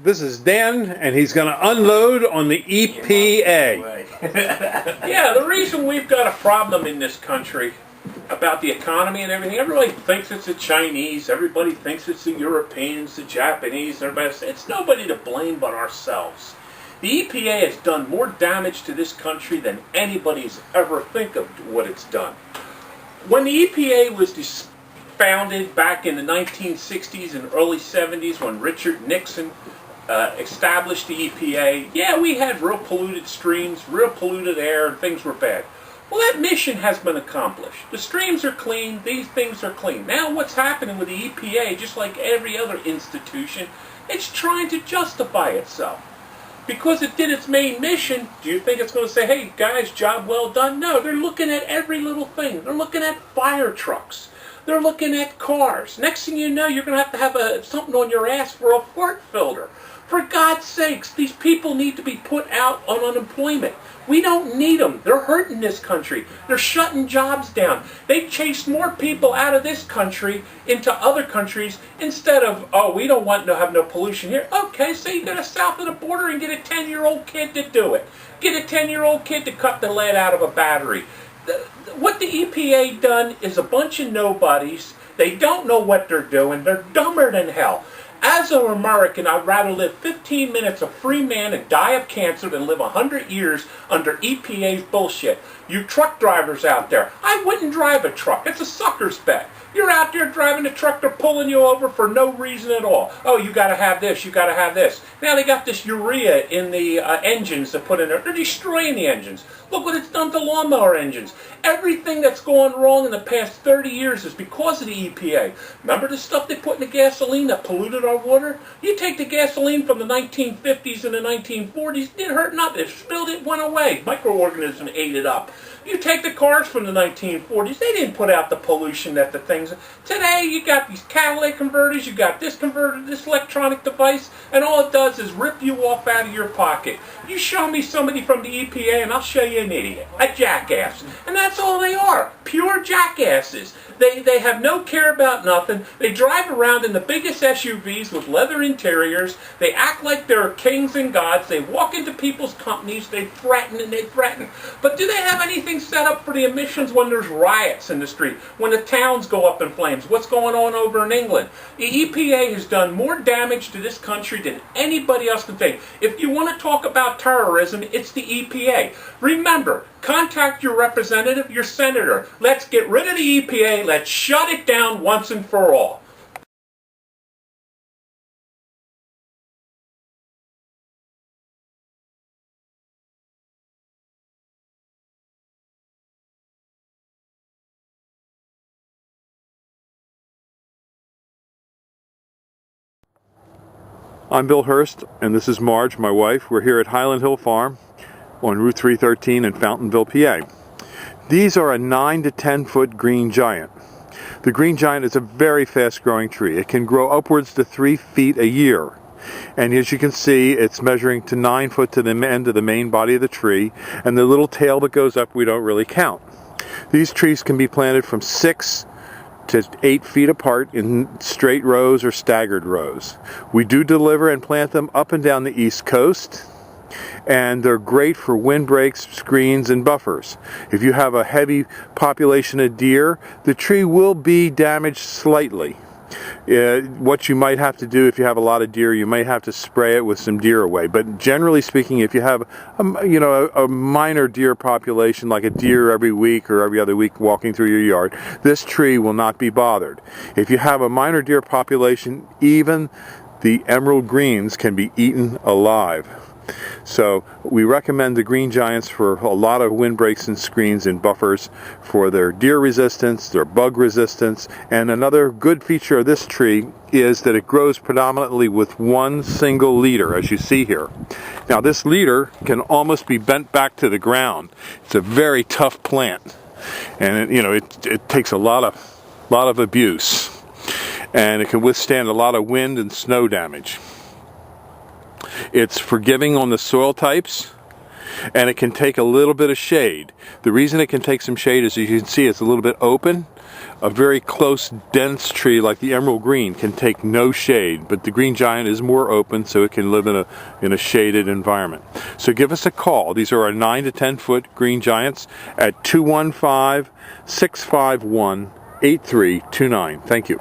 This is Dan, and he's going to unload on the EPA. Yeah, the reason we've got a problem in this country about the economy and everything, everybody thinks it's the Chinese, everybody thinks it's the Europeans, the Japanese, everybody else. It's nobody to blame but ourselves. The EPA has done more damage to this country than anybody's ever think of what it's done. When the EPA was founded back in the 1960s and early 70s, when Richard Nixon established the EPA, yeah, we had real polluted streams, real polluted air, and things were bad. Well, that mission has been accomplished. The streams are clean, these things are clean. Now what's happening with the EPA, just like every other institution, it's trying to justify itself. Because it did its main mission, do you think it's going to say, hey guys, job well done? No, they're looking at every little thing. They're looking at fire trucks. They're looking at cars. Next thing you know, you're going to have something on your ass for a fart filter. For God's sakes, these people need to be put out on unemployment. We don't need them. They're hurting this country. They're shutting jobs down. They chased more people out of this country into other countries instead of, oh, we don't want to have no pollution here. Okay, so you go to south of the border and get a 10-year-old kid to do it. Get a 10-year-old kid to cut the lead out of a battery. What the EPA done is a bunch of nobodies. They don't know what they're doing. They're dumber than hell. As an American, I'd rather live 15 minutes a free man and die of cancer than live 100 years under EPA's bullshit. You truck drivers out there, I wouldn't drive a truck. It's a sucker's bet. You're out there driving a truck, they're pulling you over for no reason at all. Oh, you got to have this, you got to have this. Now they got this urea in the engines they put in there. They're destroying the engines. Look what it's done to lawnmower engines. Everything that's gone wrong in the past 30 years is because of the EPA. Remember the stuff they put in the gasoline that polluted our water? You take the gasoline from the 1950s and the 1940s, it didn't hurt nothing. It spilled, it went away. Microorganisms ate it up. You take the cars from the 1940s, they didn't put out the pollution that the things... Today, you got these catalytic converters, you got this converter, this electronic device, and all it does is rip you off out of your pocket. You show me somebody from the EPA and I'll show you an idiot, a jackass. And that's all they are, pure jackasses. They have no care about nothing. They drive around in the biggest SUVs with leather interiors. They act like they're kings and gods. They walk into people's companies. They threaten and they threaten. But do they have anything set up for the emissions when there's riots in the street, when the towns go up in flames? What's going on over in England? The EPA has done more damage to this country than anybody else can think. If you want to talk about terrorism, it's the EPA. Remember, contact your representative, your senator. Let's get rid of the EPA. Let's shut it down once and for all. I'm Bill Hurst, and this is Marge, my wife. We're here at Highland Hill Farm on Route 313 in Fountainville, PA. These are a 9 to 10 foot green giant. The green giant is a very fast growing tree. It can grow upwards to 3 feet a year. And as you can see, it's measuring to 9 foot to the end of the main body of the tree, and the little tail that goes up we don't really count. These trees can be planted from 6 to 8 feet apart in straight rows or staggered rows. We do deliver and plant them up and down the East Coast, and they're great for windbreaks, screens, and buffers. If you have a heavy population of deer, the tree will be damaged slightly. What you might have to do if you have a lot of deer, you may have to spray it with some deer away. But generally speaking, if you have a minor deer population, like a deer every week or every other week walking through your yard, this tree will not be bothered. If you have a minor deer population, even the emerald greens can be eaten alive. So we recommend the green giants for a lot of windbreaks and screens and buffers for their deer resistance, their bug resistance, and another good feature of this tree is that it grows predominantly with one single leader, as you see here. Now this leader can almost be bent back to the ground. It's a very tough plant, and it takes a lot of abuse, and it can withstand a lot of wind and snow damage. It's forgiving on the soil types. and it can take a little bit of shade. The reason it can take some shade is, as you can see, it's a little bit open. A very close, dense tree like the emerald green can take no shade, but the green giant is more open, so it can live in a shaded environment. So give us a call. These are our 9 to 10 foot green giants at 215-651-8329. Thank you.